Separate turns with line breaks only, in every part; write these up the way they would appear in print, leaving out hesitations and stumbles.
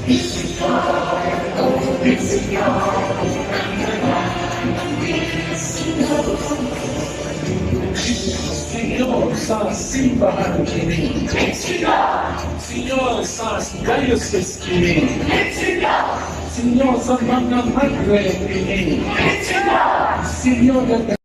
Senhor sa simbahan kini, Senhor sa dayosses kini, Senhor sa mga madre kini, Senhor ng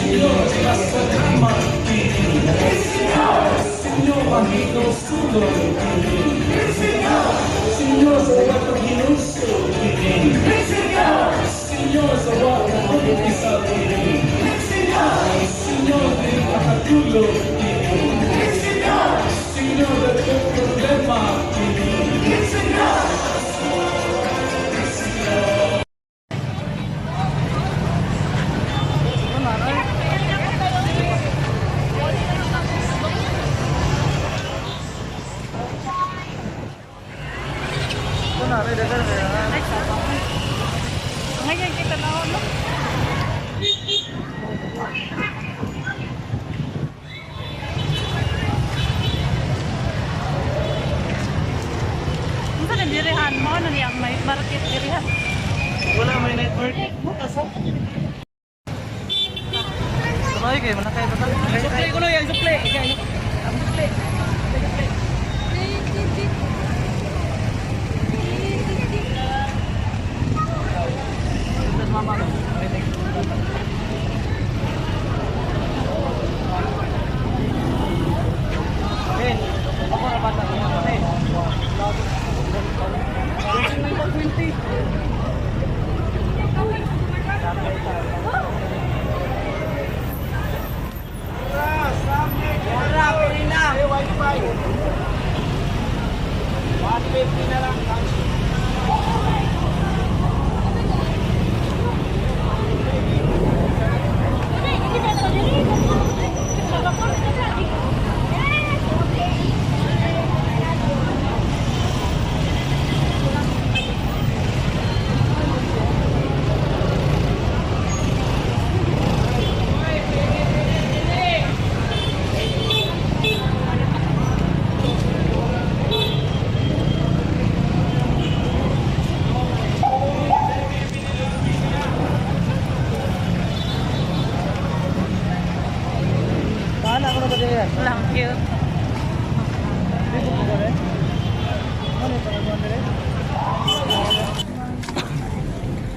Senhor sa salamat kini, Senhor amigo sudo kini, Senhor sa mga ginusto kini, Senhor sa mga pag-isa kini, Senhor din makatulog kini, Senhor sa problema kini.
Ngayon kita na ako, no? Ano sa nandirihan mo? Ano niyang may market dirihan?
Wala may network. Makasap. Sabay kayo, manakay ba tayo? Suplay ko na yan, suplay. Ang suplay. Mama. Okay. Ako na bata ko. Okay. Wi-Fi. 150 na lang.
Lang cute.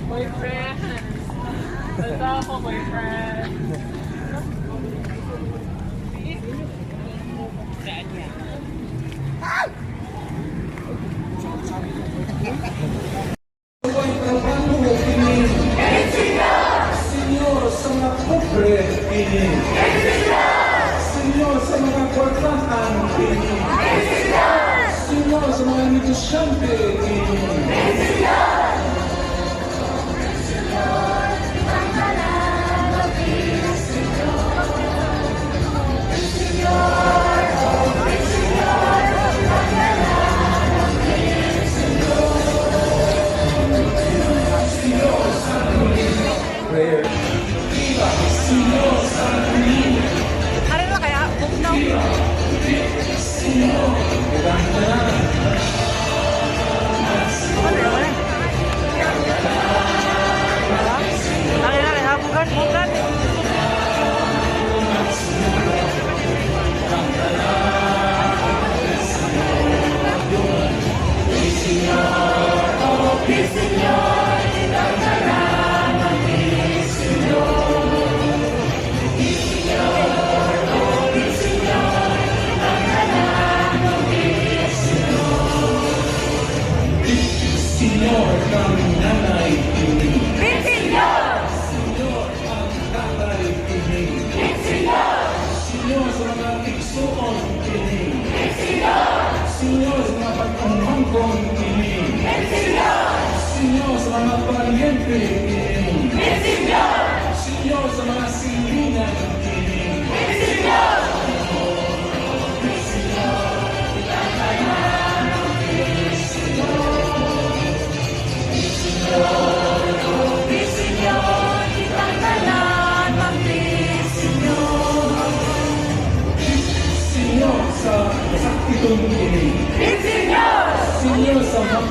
Boyfriend. Salta ako, boyfriend.
Senhor sa mga pobre kini, Senhor sa mga kwartahan kini, Senhor sa mga negosyante kini, prayer. Senhor sa
Ano na kaya? Book na.
Senhor,
Ano naman? Ano na kaya? Bukan, bukan.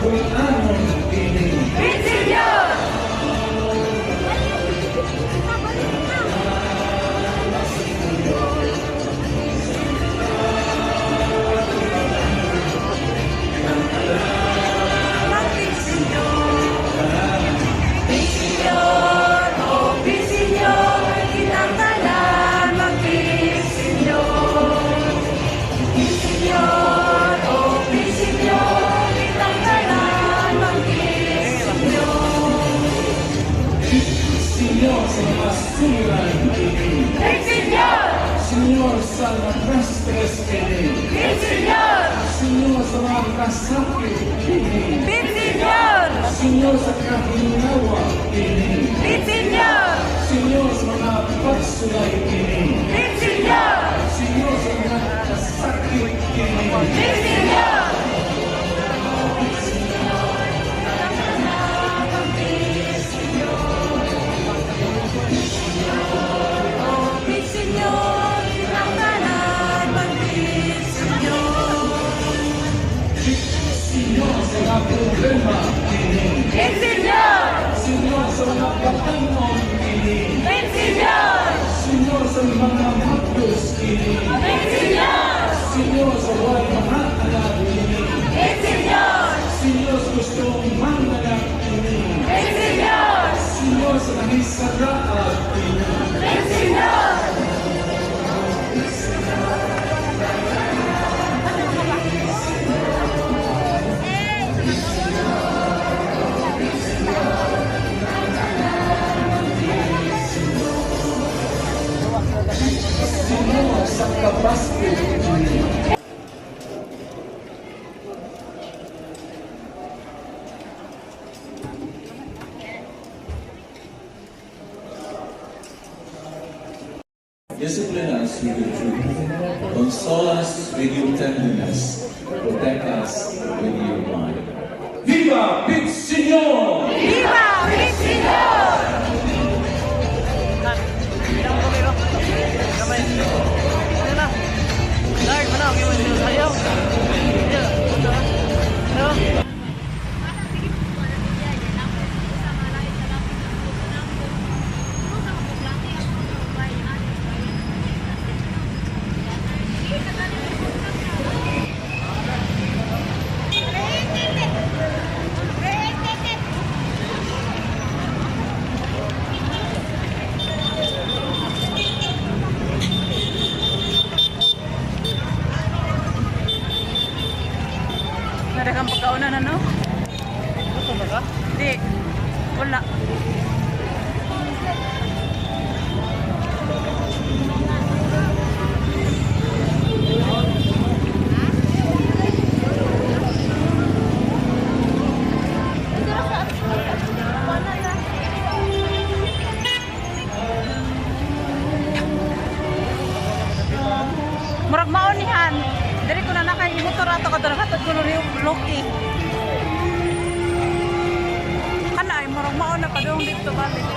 Hulianon ini. Señor sa mga sulan ini. Señor sa nakastres ini. Señor sa mga kasakit ini. Señor sa kahinawa ini. Señor sa mga pagsulay ini. Señor sa mga kasakit ini. Señor sa mga problema ini. Señor sa mga patanon ini. Señor sa mga hapdos ini. Señor sa buhay mga anak ini. Señor sa gustong manganak ini. Señor sa nangisaraan ini. Señor sa kapasko ini. Discipline us with your truth. Console us with your tenderness. Protect us with your mind. Viva Big Señor!
Lord, mana ang iwan nila sayaw? Ada kang pagkaunan ano?
Gusto ba ka?
Di. Wala. Murag maunihan. Dari ko na nakay motor ato ka dara hatod ko ri Loki. Kana ay murag mauna pa dong dito balik.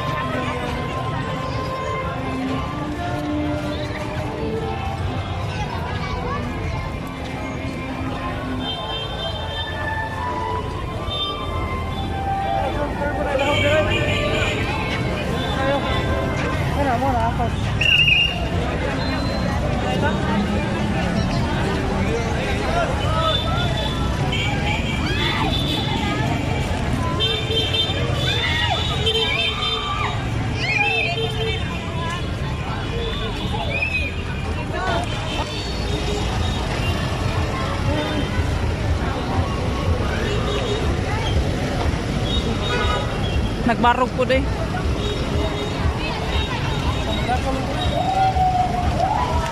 Nagbarog po din.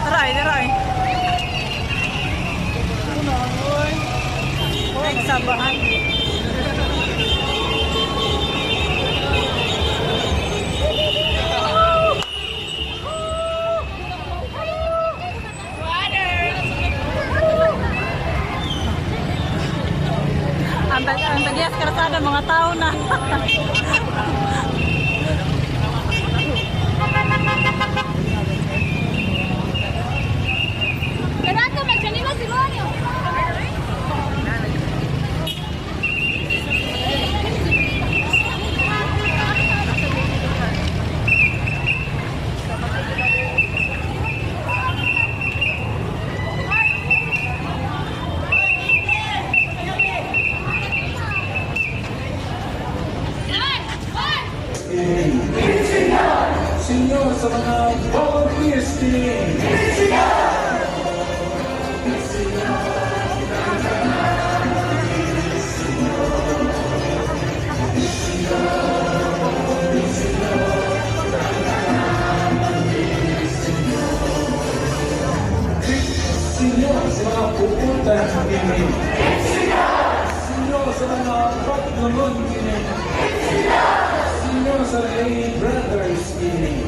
Taray, taray. Nagsabahan. Ang tagyas karasada mga tao na.
sa mga volunteers din. Senyor sa mga pupuntan din. Senyor sa mga paglunod din. Senyor sa lay brothers din.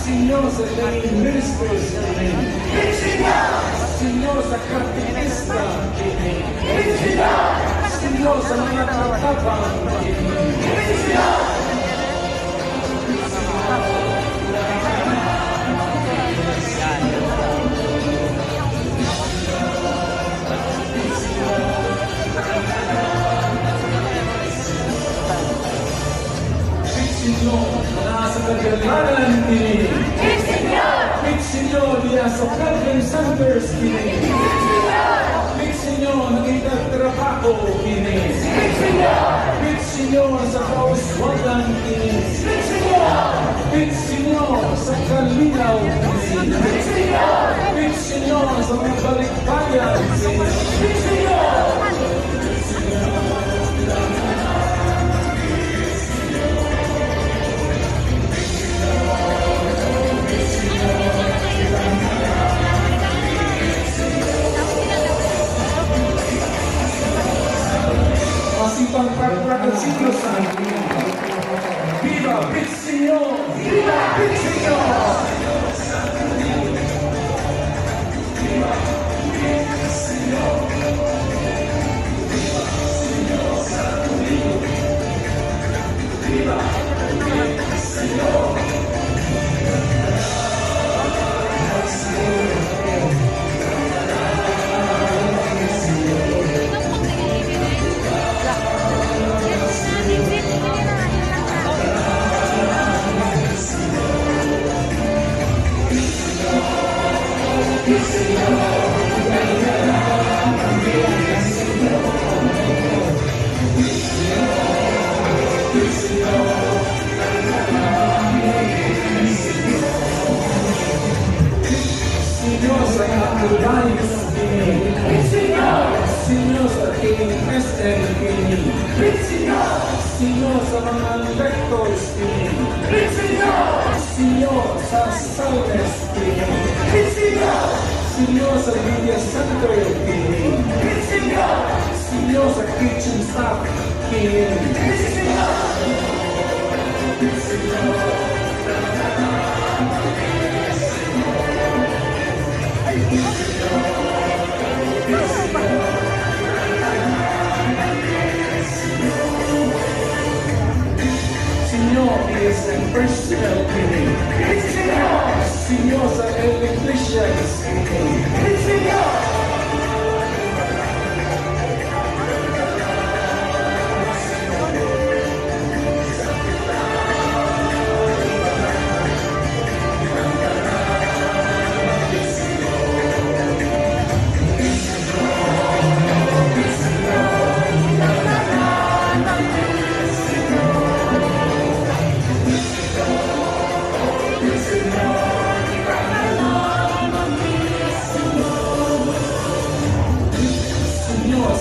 Senyor sa lay ministers din. Senyor sa katikista din. Senyor sa mga katabang din. Senyor, na sa kagalanan din. Senyor, diya sa Calvin Sanders din. Senyor, nagitatrabaho din. Senyor, sa kauswagan din. Senyor, sa kalinaw din. Senyor, sa mga balikbayan din. Masipang pagkakasino sa akin. Viva Pizzinyo! Viva Pizzinyo! Senyor sa Capitais Senyor sa KSN Senyor sa mga lectors Senyor sa Salmes Senyor sa Media Center Senyor sa kitchen staff Senyor is the personal meaning. Senyor sa electricians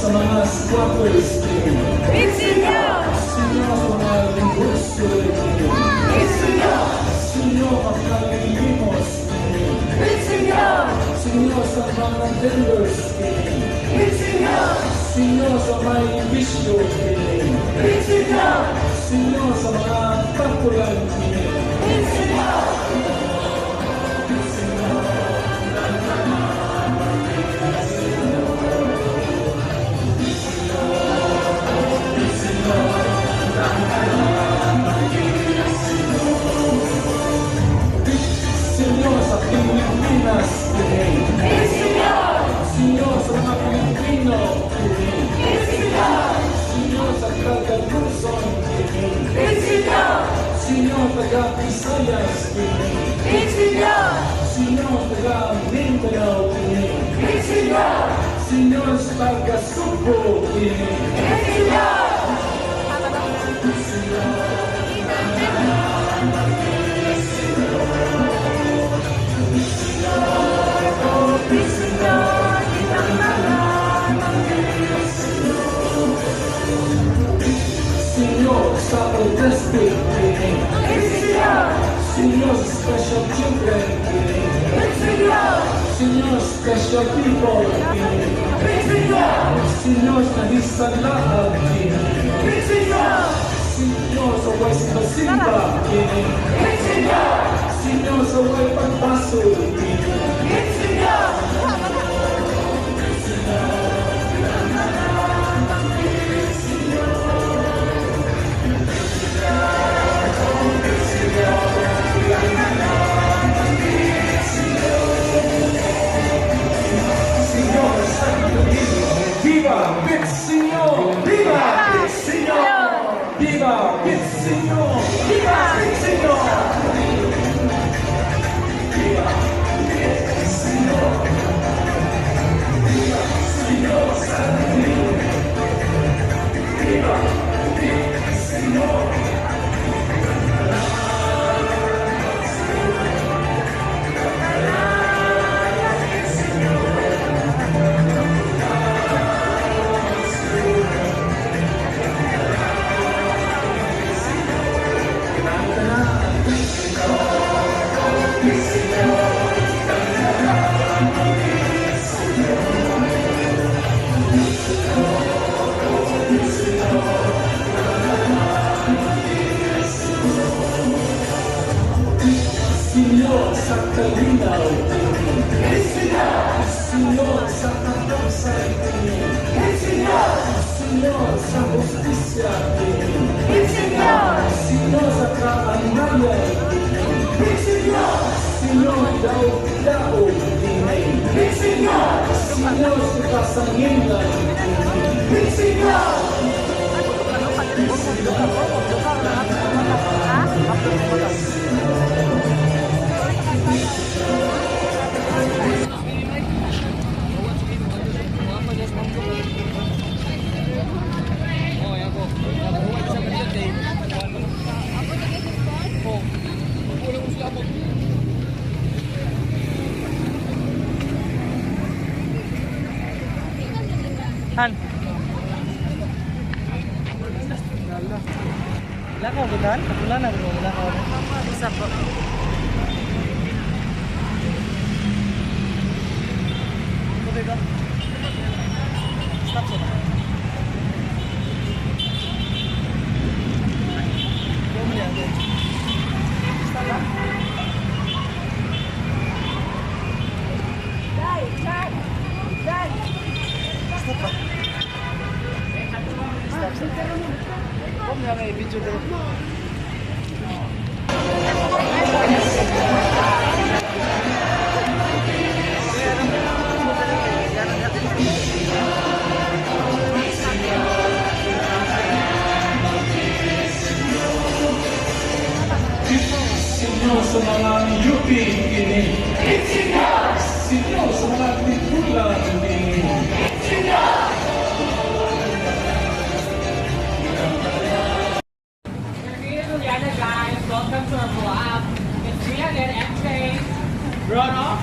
sa mga squatters Senyor sa mga lingurso Senyor kapalilimos Senyor sa mga vendors Senyor sa may bisyo Senyor sa mga kapulan Senyor sa Pilipinas Senyor sa mga Pilipino Senyor sa taga Luzon Senyor taga Visayas Senyor taga Mindanao Senyor sa taga Subo Senyor special people. Senyor sa isang lahat. Senyor sa way simba. Senyor sa way pagbaso. Viva Big Senor! Viva Big Senor! Viva Big Senor! Viva Big Senor! Viva Big Senor! Viva Senor Santo! Viva Big Senor! Senyor sa kalinaw, Senyor sa katapsay, Senyor sa hustisya, Senyor sa kaanayan, Senyor daw-daw, Senyor sa kasanginan,
Han. Lakaw bukan? Kapulanan mo lakaw.
Isa po.
Tubig ka. Stop sila. Bumili ako. Stop lang. Stop ba? Stop sila. Bumili ako i-video ko.
Senyor sa mga yupi ini, Senyor sa mga titulan ini,
Juliana guys, welcome to our vlog. It's Rian and MJ. Run off.